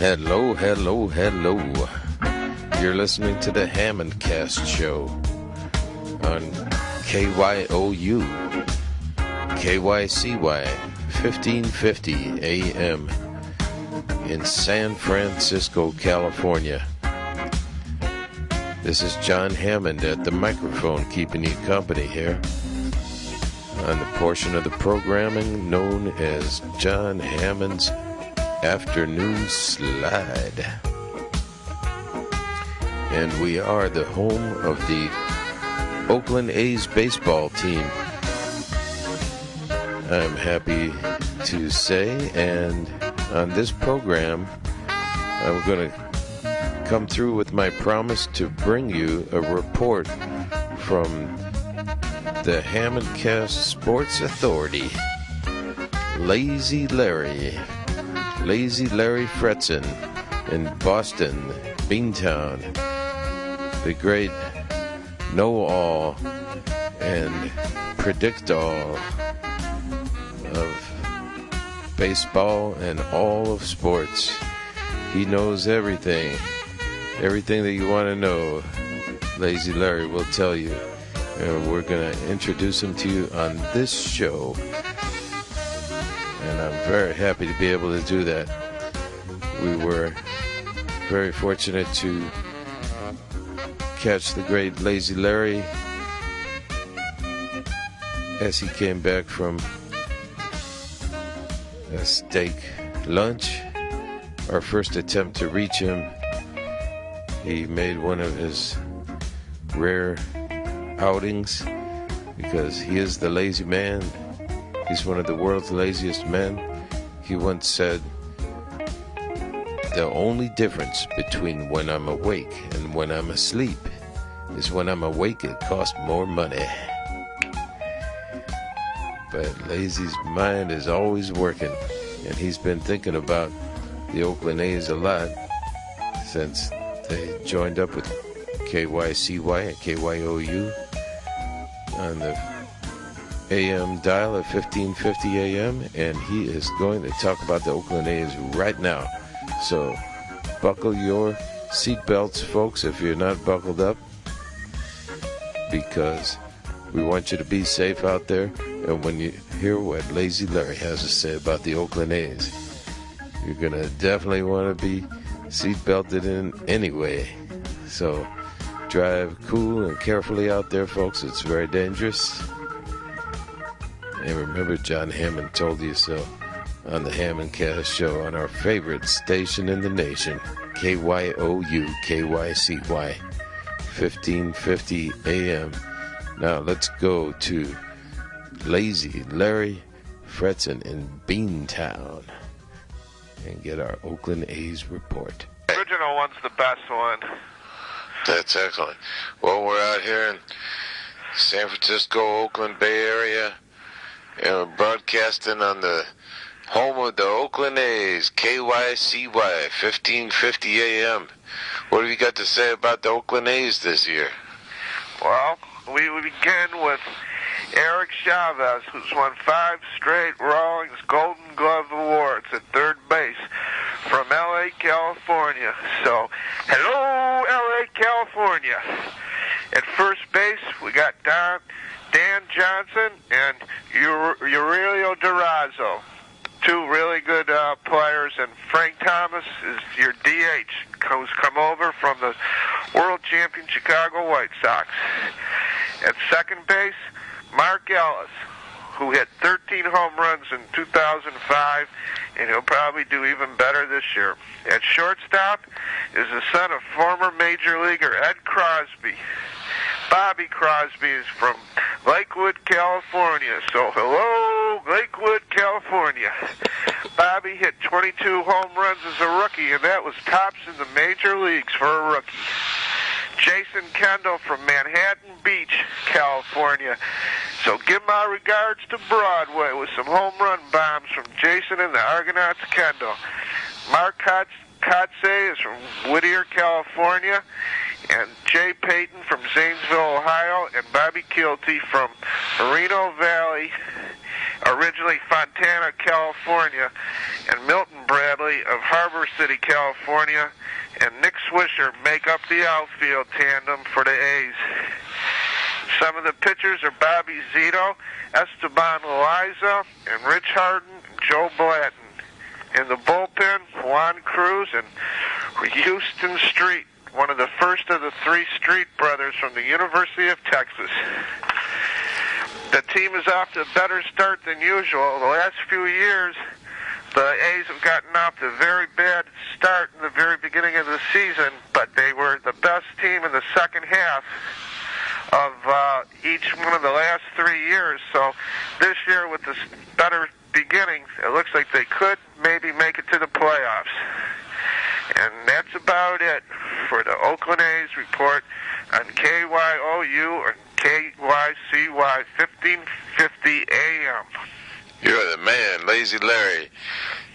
Hello, hello, hello. You're listening to the HammondCast show on KYOU, KYCY, 1550 AM in San Francisco, California. This is Jon Hammond at the microphone, keeping you company here on the portion of the programming known as Jon Hammond's Afternoon Slide. And we are the home of the Oakland A's baseball team, I'm happy to say, and on this program I'm going to come through with my promise to bring you a report from the HammondCast Sports Authority. Lazy Larry Fretzen in Boston, Beantown, the great know-all and predict-all of baseball and all of sports. He knows everything that you want to know. Lazy Larry will tell you. We're going to introduce him to you on this show. And I'm very happy to be able to do that. We were very fortunate to catch the great Lazy Larry as he came back from a steak lunch. Our first attempt to reach him, he made one of his rare outings because he is the lazy man. He's one of the world's laziest men. He once said, "The only difference between when I'm awake and when I'm asleep is when I'm awake it costs more money." But Lazy's mind is always working, and he's been thinking about the Oakland A's a lot since they joined up with KYCY and KYOU on the AM dial at 1550 AM, and he is going to talk about the Oakland A's right now. So buckle your seatbelts, folks, if you're not buckled up, because we want you to be safe out there. And when you hear what Lazy Larry has to say about the Oakland A's, you're going to definitely want to be seatbelted in anyway. So drive cool and carefully out there, folks. It's very dangerous. And remember, Jon Hammond told you so on the HammondCast show on our favorite station in the nation, KYOU, KYCY, 1550 AM. Now let's go to Lazy Larry Fretzen in Beantown and get our Oakland A's report. Original one's the best one. That's excellent. Well, we're out here in San Francisco, Oakland Bay Area, and we're broadcasting on the home of the Oakland A's, KYCY, 1550 AM. What have you got to say about the Oakland A's this year? Well, we begin with Eric Chavez, who's won 5 straight Rawlings Golden Glove Awards at third base from L.A., California. So, hello, L.A., California. At first base, we got Dan Johnson and Aurelio Durazo, 2 really good players, and Frank Thomas is your DH, who's come over from the world champion Chicago White Sox. At second base, Mark Ellis, who hit 13 home runs in 2005, and he'll probably do even better this year. At shortstop is the son of former major leaguer Ed Crosby. Bobby Crosby is from Lakewood, California. So, hello, Lakewood, California. Bobby hit 22 home runs as a rookie, and that was tops in the major leagues for a rookie. Jason Kendall from Manhattan Beach, California. So give my regards to Broadway with some home run bombs from Jason and the Argonauts Kendall. Mark Kotze is from Whittier, California. And Jay Payton from Zanesville, Ohio. And Bobby Kilty from Moreno Valley, originally Fontana, California, and Milton Bradley of Harbor City, California, and Nick Swisher make up the outfield tandem for the A's. Some of the pitchers are Bobby Zito, Esteban Loaiza, and Rich Harden and Joe Blatton. In the bullpen, Juan Cruz and Houston Street, one of the first of the three Street brothers from the University of Texas. The team is off to a better start than usual. The last few years, the A's have gotten off to a very bad start in the very beginning of the season, but they were the best team in the second half of each one of the last 3 years. So this year, with this better beginning, it looks like they could maybe make it to the playoffs. And that's about it for the Oakland A's report on KYOU or KYCY 1550 AM. You're the man, Lazy Larry,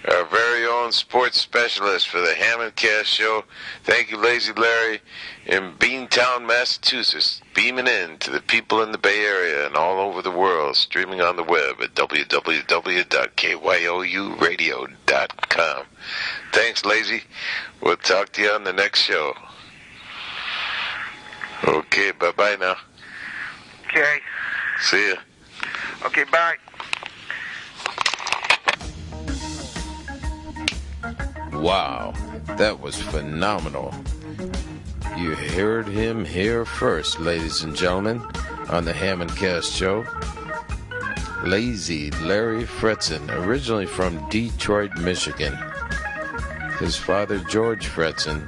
our very own sports specialist for the HammondCast show. Thank you, Lazy Larry, in Beantown, Massachusetts, beaming in to the people in the Bay Area and all over the world, streaming on the web at www.KYOUradio.com. Thanks, Lazy. We'll talk to you on the next show. Okay, bye-bye now. Okay. See ya. Okay, bye. Wow, that was phenomenal. You heard him here first, ladies and gentlemen, on the HammondCast show. Lazy Larry Fretzen, originally from Detroit, Michigan. His father, George Fretzen,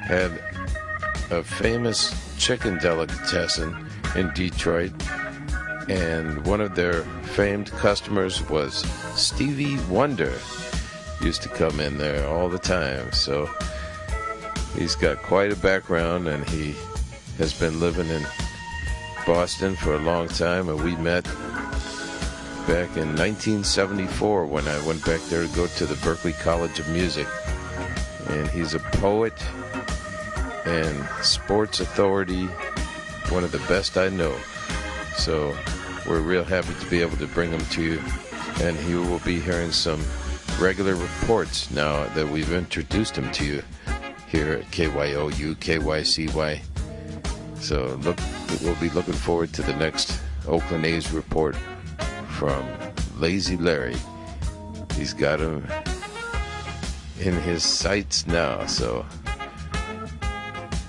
had a famous chicken delicatessen in Detroit, and one of their famed customers was Stevie Wonder. Used to come in there all the time. So he's got quite a background, and he has been living in Boston for a long time, and we met back in 1974 when I went back there to go to the Berklee College of Music. And he's a poet and sports authority, one of the best I know. So we're real happy to be able to bring him to you, and he will be hearing some regular reports now that we've introduced him to you here at KYOU, KYCY. So we'll be looking forward to the next Oakland A's report from Lazy Larry. He's got him in his sights now, so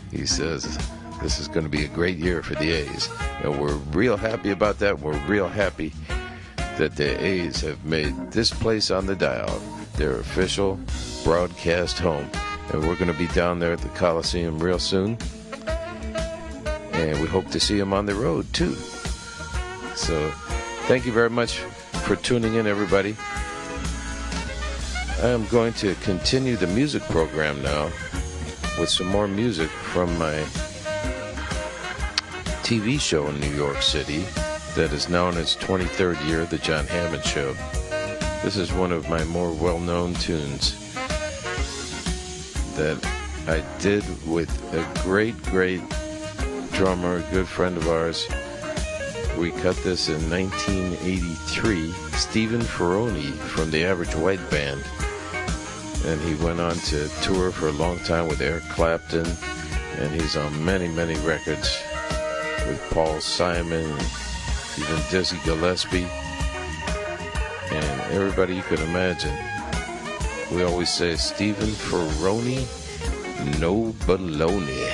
he says this is going to be a great year for the A's. And we're real happy about that. We're real happy that the A's have made this place on the dial their official broadcast home. And we're going to be down there at the Coliseum real soon. And we hope to see them on the road, too. So thank you very much for tuning in, everybody. I am going to continue the music program now with some more music from my TV show in New York City that is now in its 23rd year, The Jon Hammond Show. This is one of my more well-known tunes that I did with a great drummer, a good friend of ours. We cut this in 1983, Stephen Ferroni from the Average White Band. And he went on to tour for a long time with Eric Clapton, and he's on many records with Paul Simon, even Dizzy Gillespie, and everybody you could imagine. We always say Stephen Ferroni, no baloney.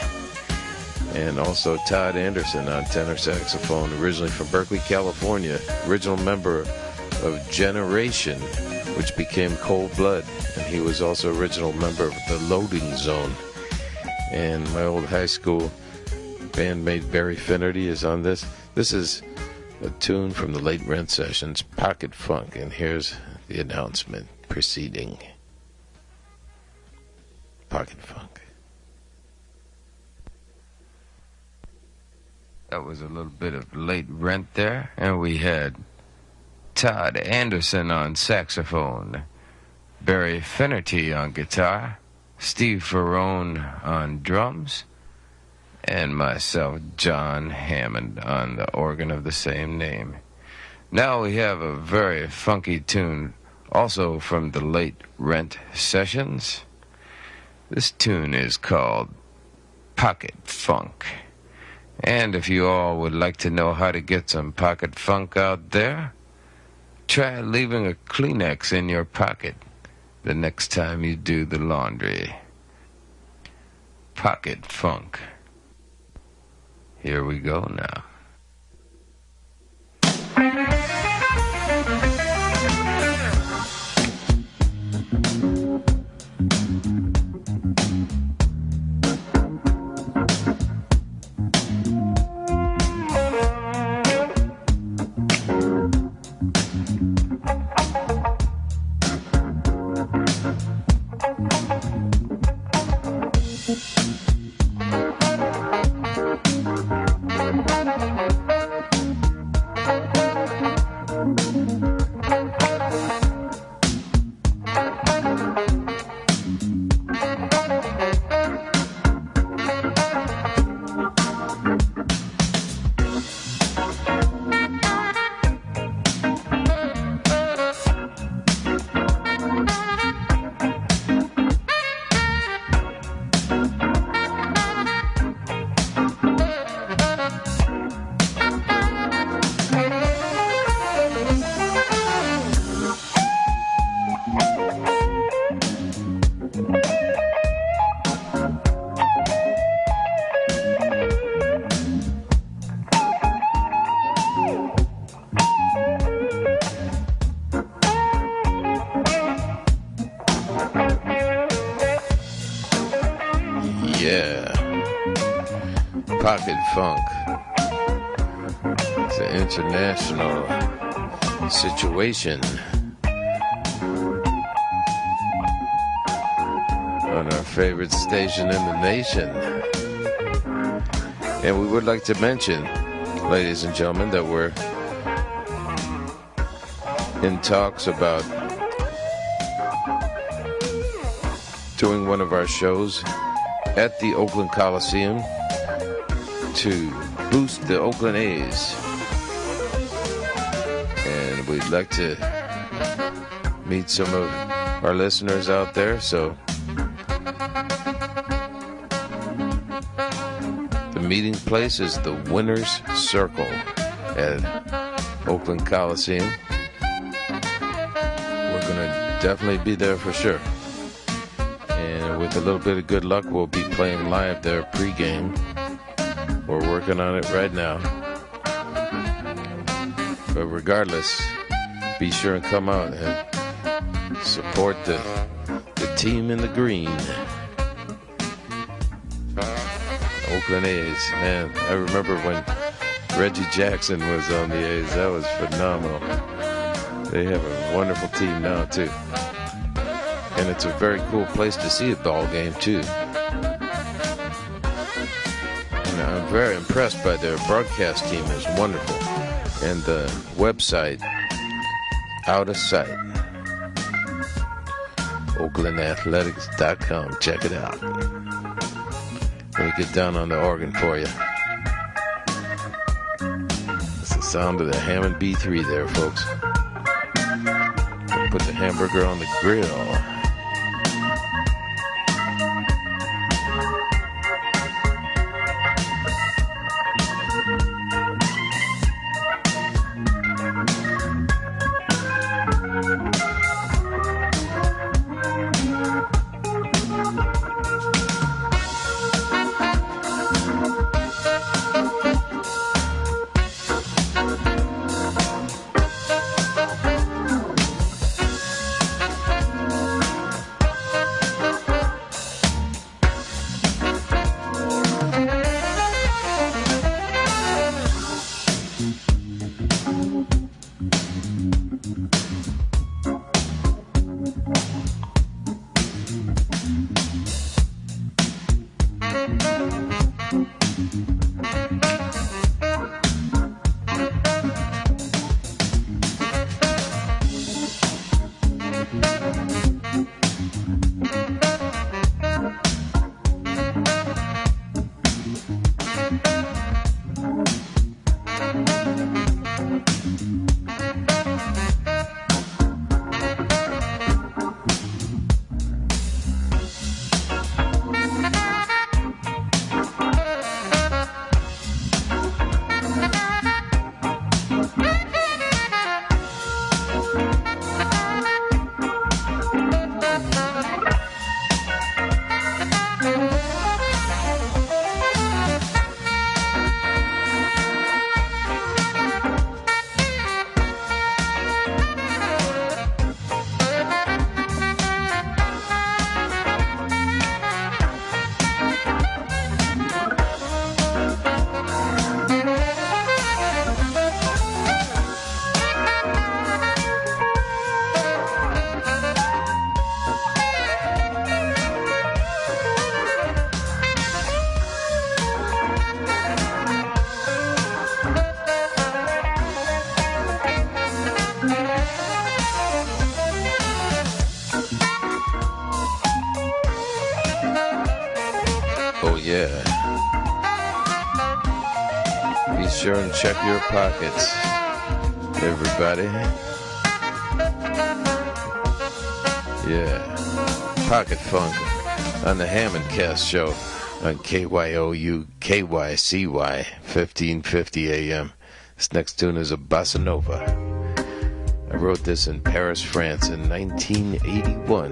And also Todd Anderson on tenor saxophone, originally from Berkeley, California, original member of Generation, which became Cold Blood, and he was also original member of The Loading Zone. And my old high school bandmate Barry Finnerty is on this. This is a tune from the late Rent Sessions, Pocket Funk, and here's the announcement preceding Pocket Funk. That was a little bit of late Rent there, and we had Todd Anderson on saxophone, Barry Finnerty on guitar, Steve Ferrone on drums, and myself, Jon Hammond, on the organ of the same name. Now we have a very funky tune, also from the late Rent Sessions. This tune is called Pocket Funk. And if you all would like to know how to get some pocket funk out there, try leaving a Kleenex in your pocket the next time you do the laundry. Pocket Funk. Here we go now. Pocket funk. It's an international situation on our favorite station in the nation. And we would like to mention, ladies and gentlemen, that we're in talks about doing one of our shows at the Oakland Coliseum to boost the Oakland A's. And we'd like to meet some of our listeners out there, so the meeting place is the Winner's Circle at Oakland Coliseum. We're gonna definitely be there for sure. And with a little bit of good luck, we'll be playing live there pregame. We're working on it right now. But regardless, be sure and come out and support the team in the green. Oakland A's. Man, I remember when Reggie Jackson was on the A's. That was phenomenal. They have a wonderful team now, too. And it's a very cool place to see a ball game, too. I'm very impressed by their broadcast team. It's wonderful. And the website, Out of Sight, OaklandAthletics.com. Check it out. Let me get down on the organ for you. It's the sound of the Hammond B3 there, folks. Put the hamburger on the grill. Oh yeah. Be sure and check your pockets, everybody. Yeah. Pocket Funk on the HammondCast show on KYOU, KYCY, 1550 AM. This next tune is a bossa nova. I wrote this in Paris, France in 1981.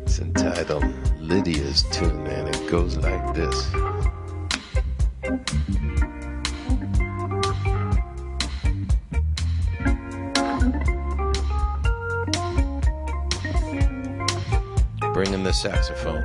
It's entitled Lydia's Tune, and it goes like this. Bring in the saxophone.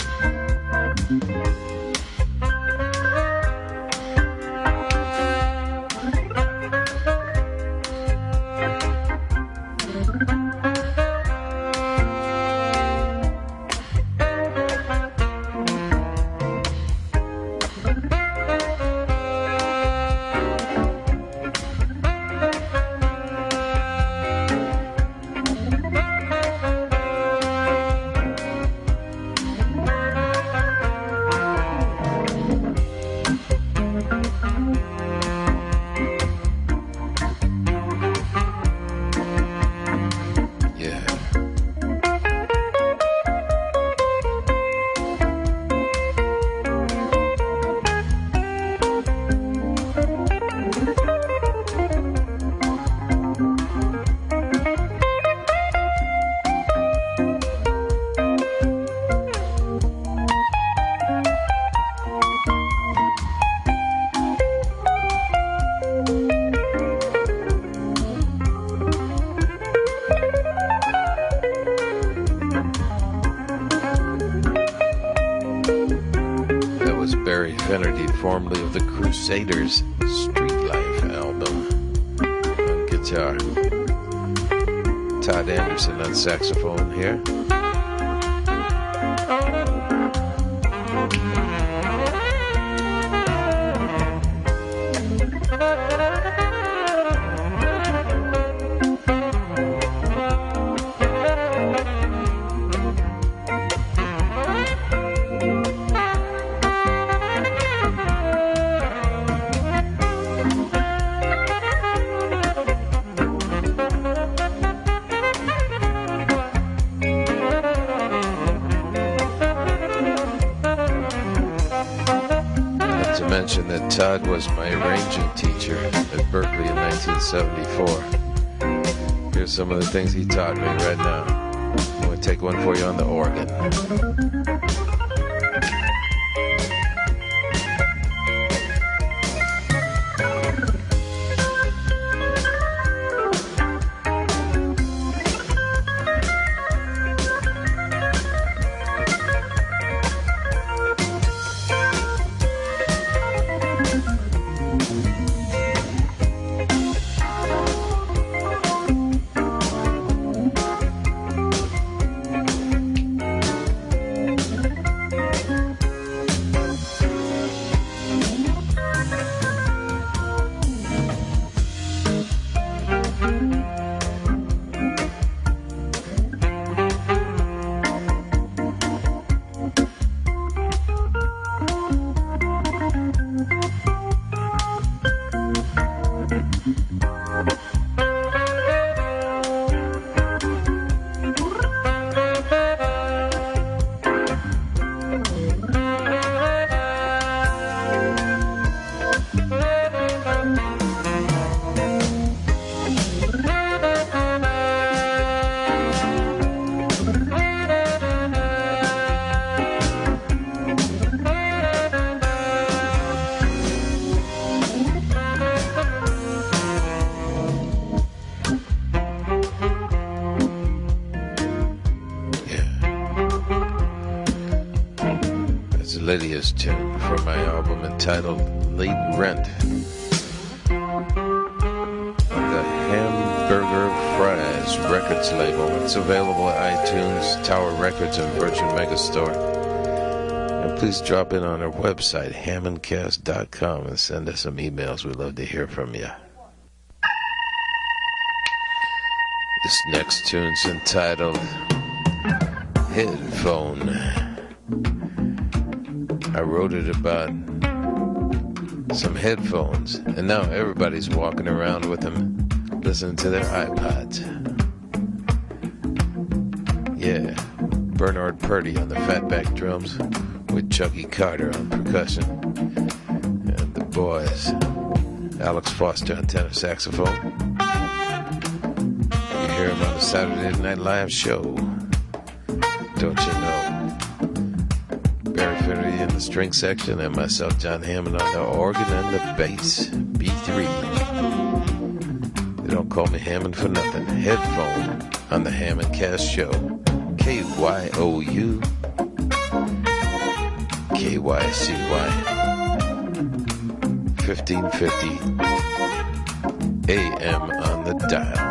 Formerly of the Crusaders' Street Life album. On guitar, Todd Anderson on saxophone here. That Todd was my arranging teacher at Berkeley in 1974. Here's some of the things he taught me right now. I'm going to take one for you on the organ. Lydia's Tune from my album entitled Late Rent on the Hamburger Fries Records label. It's available at iTunes, Tower Records, and Virgin Megastore. And please drop in on our website, HammondCast.com, and send us some emails. We'd love to hear from you. This next tune's entitled Headphone. I wrote it about some headphones, and now everybody's walking around with them, listening to their iPods. Yeah, Bernard Purdy on the fatback drums with Chucky Carter on percussion, and the boys, Alex Foster on tenor saxophone. You hear him on the Saturday Night Live show, don't you know? Barry Finnery in the string section, and myself, Jon Hammond, on the organ and the bass, B3. They don't call me Hammond for nothing. Headphone on the HammondCast show, KYOU, KYCY, 1550 AM on the dial.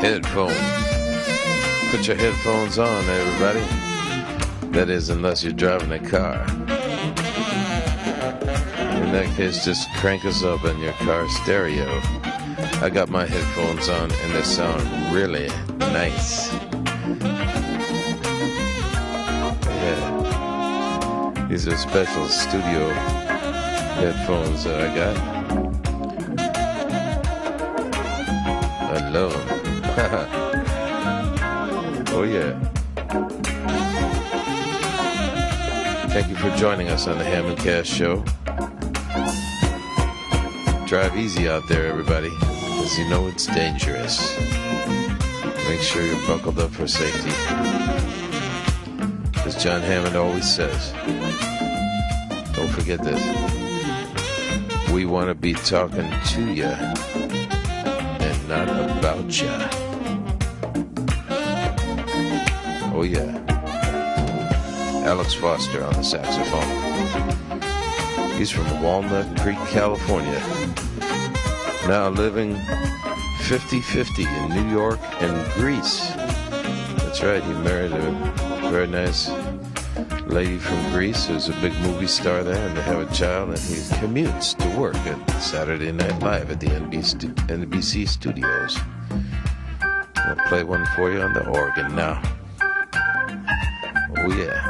Headphones. Put your headphones on, everybody. That is, unless you're driving a car. In that case, just crank us up on your car stereo. I got my headphones on, and they sound really nice. Yeah. These are special studio headphones that I got. I love them. Oh yeah. Thank you for joining us on the HammondCast show. Drive easy out there, everybody, because you know it's dangerous. Make sure you're buckled up for safety. As Jon Hammond always says, don't forget this. We want to be talking to you and not about ya. Oh yeah. Alex Foster on the saxophone. He's from Walnut Creek, California. Now living 50-50 in New York and Greece. That's right, he married a very nice lady from Greece who's a big movie star there, and they have a child, and he commutes to work at Saturday Night Live at the NBC studios. I'll play one for you on the organ now. Oh yeah.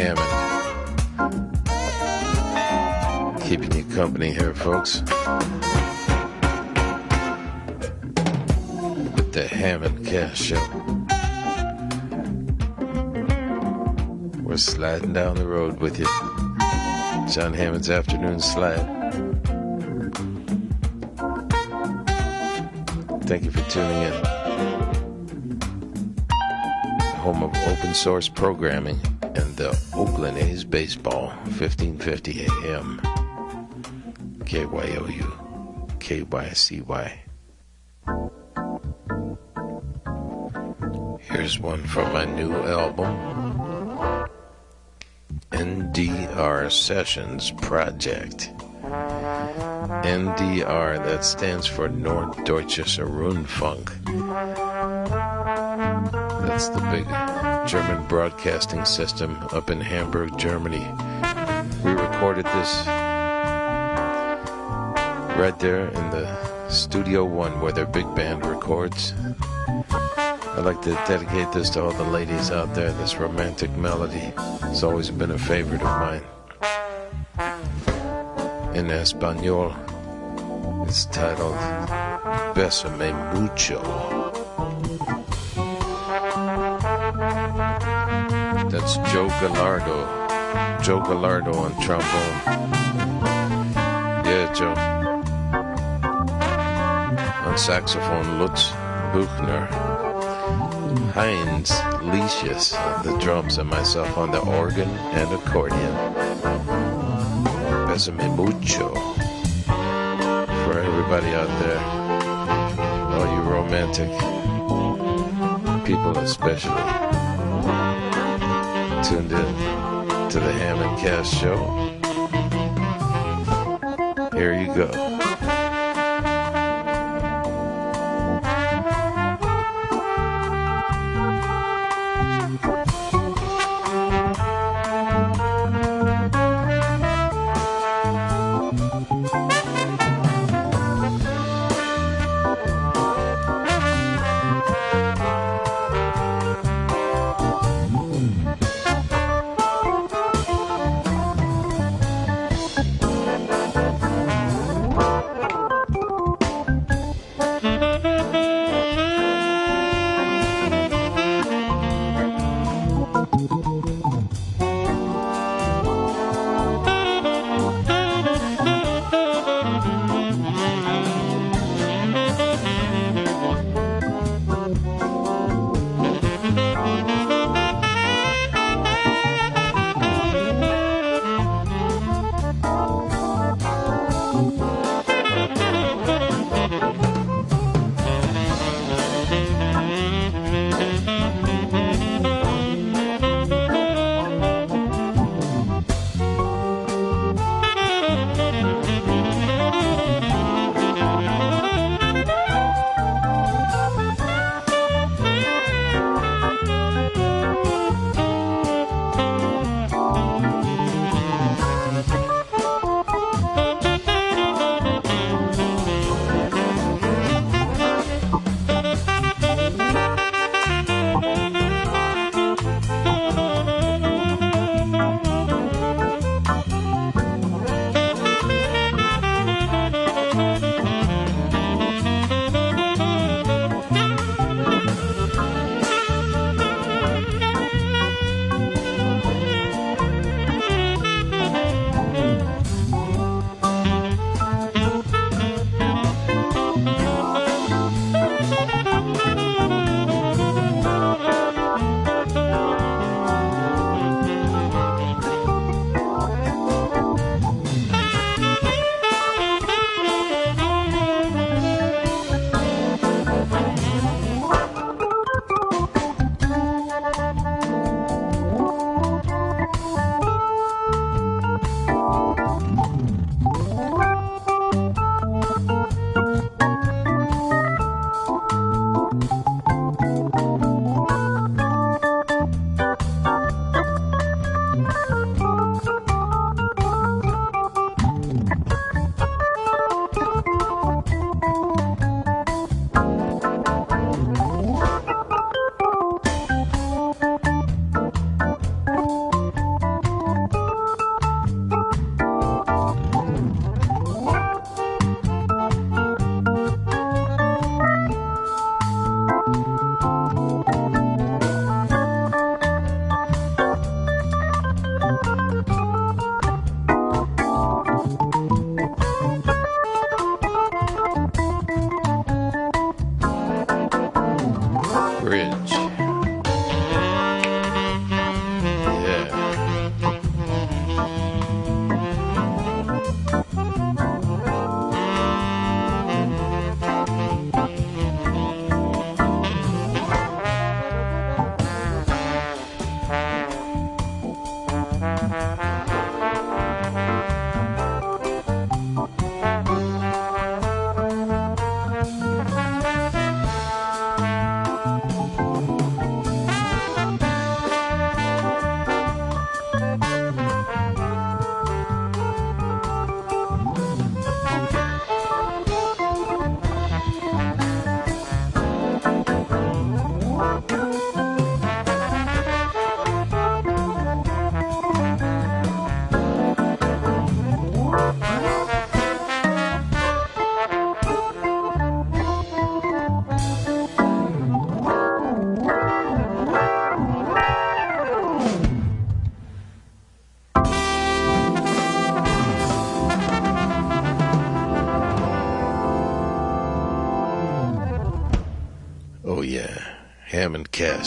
Hammond. Keeping you company here, folks. With the HammondCast show. We're sliding down the road with you. Jon Hammond's Afternoon Slide. Thank you for tuning in. Home of open source programming and the Oakland A's baseball, 1550 AM. KYOU, KYCY. Here's one from my new album, NDR Sessions Project. NDR, that stands for Norddeutsches Rundfunk. That's the big German broadcasting system up in Hamburg, Germany. We recorded this right there in the Studio One where their big band records. I'd like to dedicate this to all the ladies out there, this romantic melody. It's always been a favorite of mine. In Espanol, it's titled Bésame Mucho. That's Joe Gallardo. Joe Gallardo on trombone. Yeah, Joe. On saxophone, Lutz Buchner. Heinz Leicius on the drums, and myself on the organ and accordion. Bésame Mucho. For everybody out there, all you romantic people especially, tuned in to the HammondCast show. Here you go.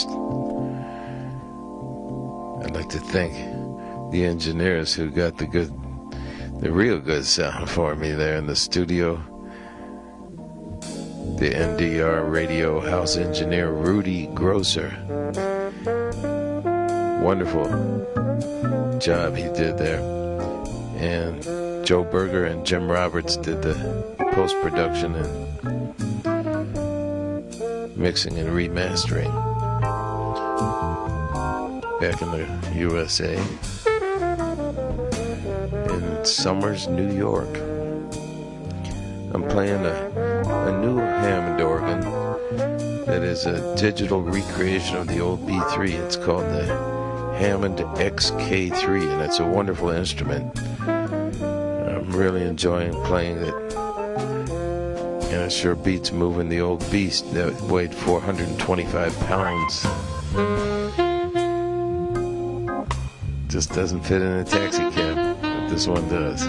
HammondCast. I'd like to thank the engineers who got the real good sound for me there in the studio. The NDR radio house engineer Rudy Grosser. Wonderful job he did there. And Joe Berger and Jim Roberts did the post-production and mixing and remastering back in the USA in Somers, New York. I'm playing a new Hammond organ that is a digital recreation of the old B3. It's called the Hammond XK3, and it's a wonderful instrument. I'm really enjoying playing it, and it sure beats moving the old beast that weighed 425 pounds. Just doesn't fit in a taxi cab, but this one does.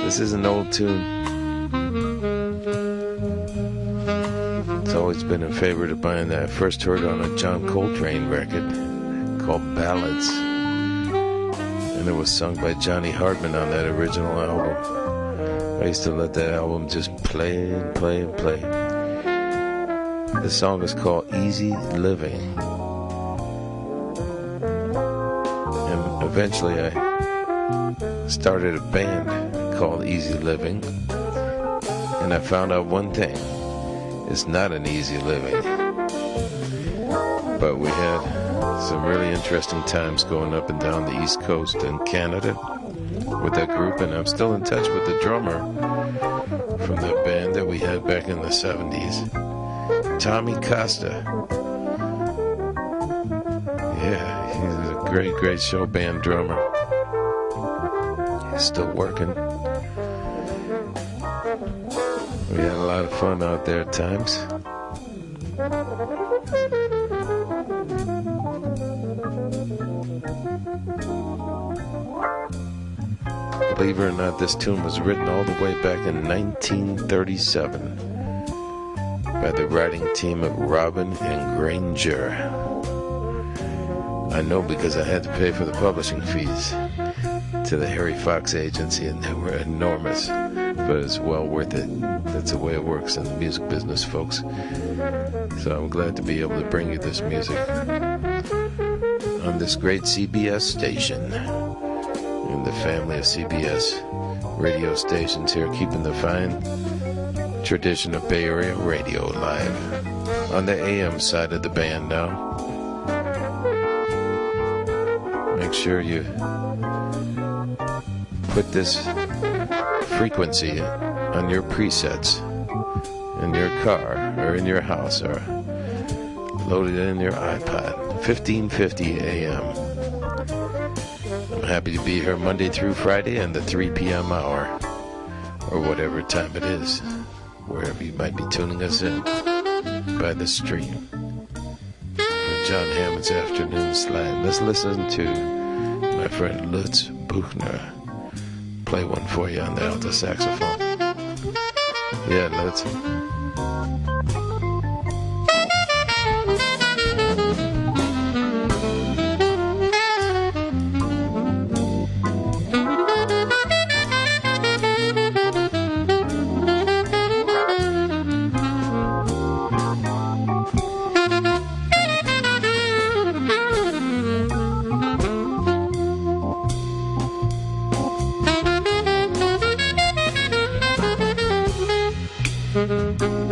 This is an old tune. It's always been a favorite of mine that I first heard on a John Coltrane record called Ballads. And it was sung by Johnny Hartman on that original album. I used to let that album just play and play and play. The song is called Easy Living. And eventually I started a band called Easy Living. And I found out one thing. It's not an easy living. But we had some really interesting times going up and down the East Coast in Canada with that group, and I'm still in touch with the drummer from that band that we had back in the 70s, Tommy Costa. Yeah, he's a great show band drummer. He's still working. We had a lot of fun out there at times. Believe it or not, this tune was written all the way back in 1937 by the writing team of Robin and Granger. I know because I had to pay for the publishing fees to the Harry Fox agency, and they were enormous, but it's well worth it. That's the way it works in the music business, folks. So I'm glad to be able to bring you this music on this great CBS station, in the family of CBS radio stations here, keeping the fine tradition of Bay Area radio alive. On the AM side of the band now. Make sure you put this frequency on your presets in your car or in your house, or load it in your iPod. 1550 AM. I'm happy to be here Monday through Friday and the 3 p.m. hour, or whatever time it is, wherever you might be tuning us in by the stream. For Jon Hammond's Afternoon Slam, let's listen to my friend Lutz Buchner play one for you on the alto saxophone. Yeah, Lutz. Mm-hmm.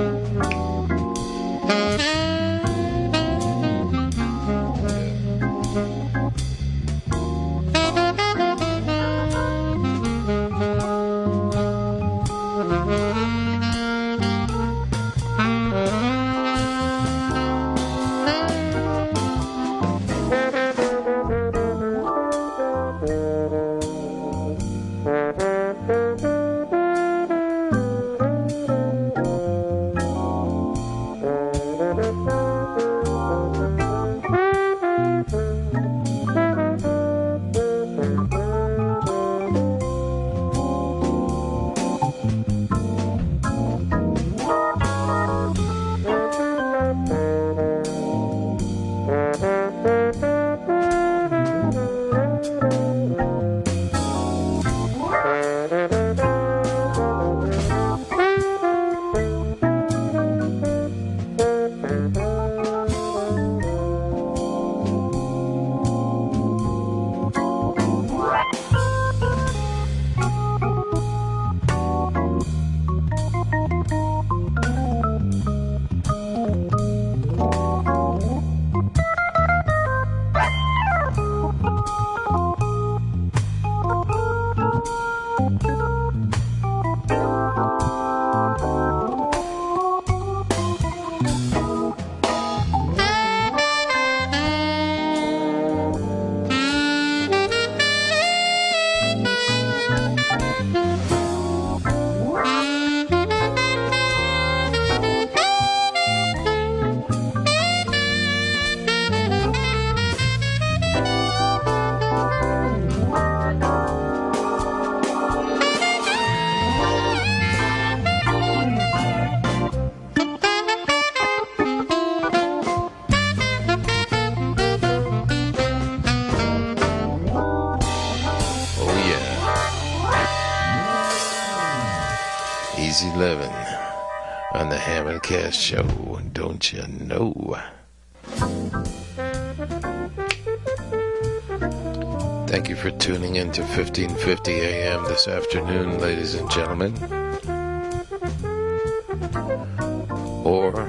lazy living on the HammondCast show, don't you know? Thank you for tuning in to 1550 AM this afternoon, ladies and gentlemen. Or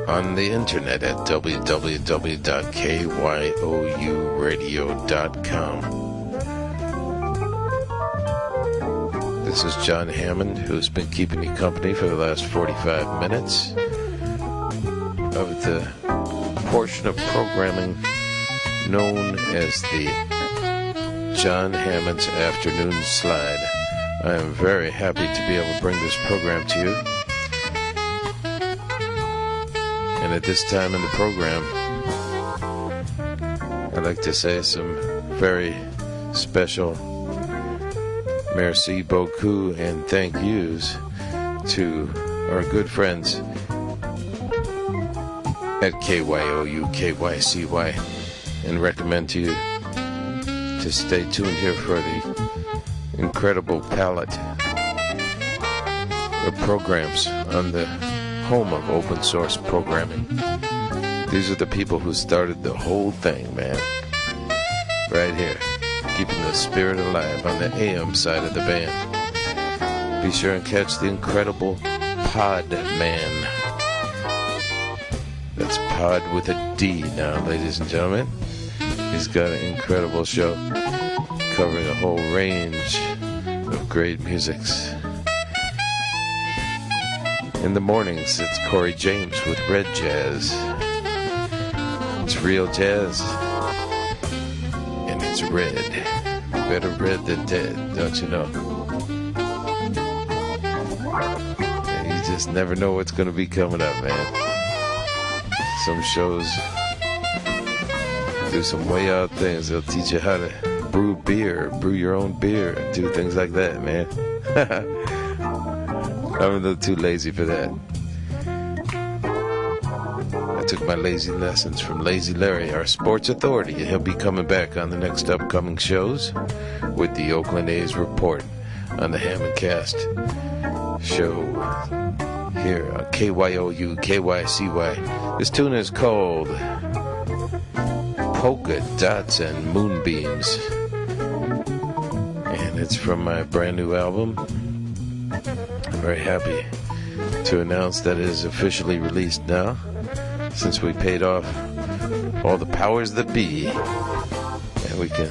on the internet at www.KYOUradio.com. This is Jon Hammond, who's been keeping you company for the last 45 minutes of the portion of programming known as the Jon Hammond's Afternoon Slide. I am very happy to be able to bring this program to you. And at this time in the program, I'd like to say some very special merci beaucoup and thank yous to our good friends at KYOU, KYCY, and recommend to you to stay tuned here for the incredible palette of programs on the home of open source programming. These are the people who started the whole thing, man. Right here, keeping the spirit alive on the AM side of the band. Be sure and catch the incredible Pod Man. That's Pod with a D now, ladies and gentlemen. He's got an incredible show covering a whole range of great musics. In the mornings, it's Corey James with Red Jazz. It's real jazz, and it's red. Better red than dead, don't you know? And you just never know what's going to be coming up, man. Some shows do some way out things. They'll teach you how to brew beer, brew your own beer, and do things like that, man. I'm a little too lazy for that. I took my lazy lessons from Lazy Larry, our sports authority. He'll be coming back on the next upcoming shows with the Oakland A's report on the HammondCast show here on KYOU, KYCY. This tune is called Polka Dots and Moonbeams, and it's from my brand new album. I'm very happy to announce that it is officially released now, since we paid off all the powers that be, and we can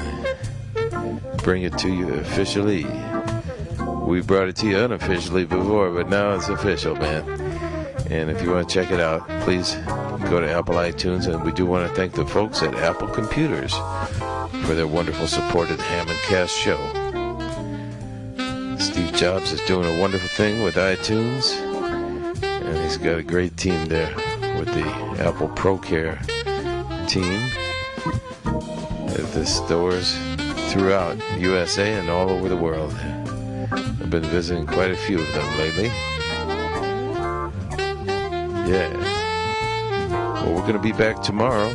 bring it to you officially. We brought it to you unofficially before, but now it's official, man. And if you want to check it out, please go to Apple iTunes, and we do want to thank the folks at Apple Computers for their wonderful support of the HammondCast show. Steve Jobs is doing a wonderful thing with iTunes, and he's got a great team there with the Apple ProCare team at the stores throughout USA and all over the world. I've been visiting quite a few of them lately. Yeah. Well, we're going to be back tomorrow,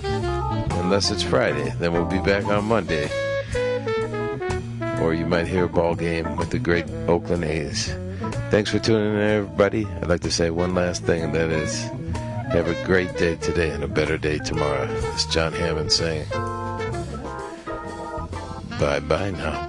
unless it's Friday. Then we'll be back on Monday. Or you might hear a ball game with the great Oakland A's. Thanks for tuning in, everybody. I'd like to say one last thing, and that is, have a great day today and a better day tomorrow. It's Jon Hammond saying, bye-bye now.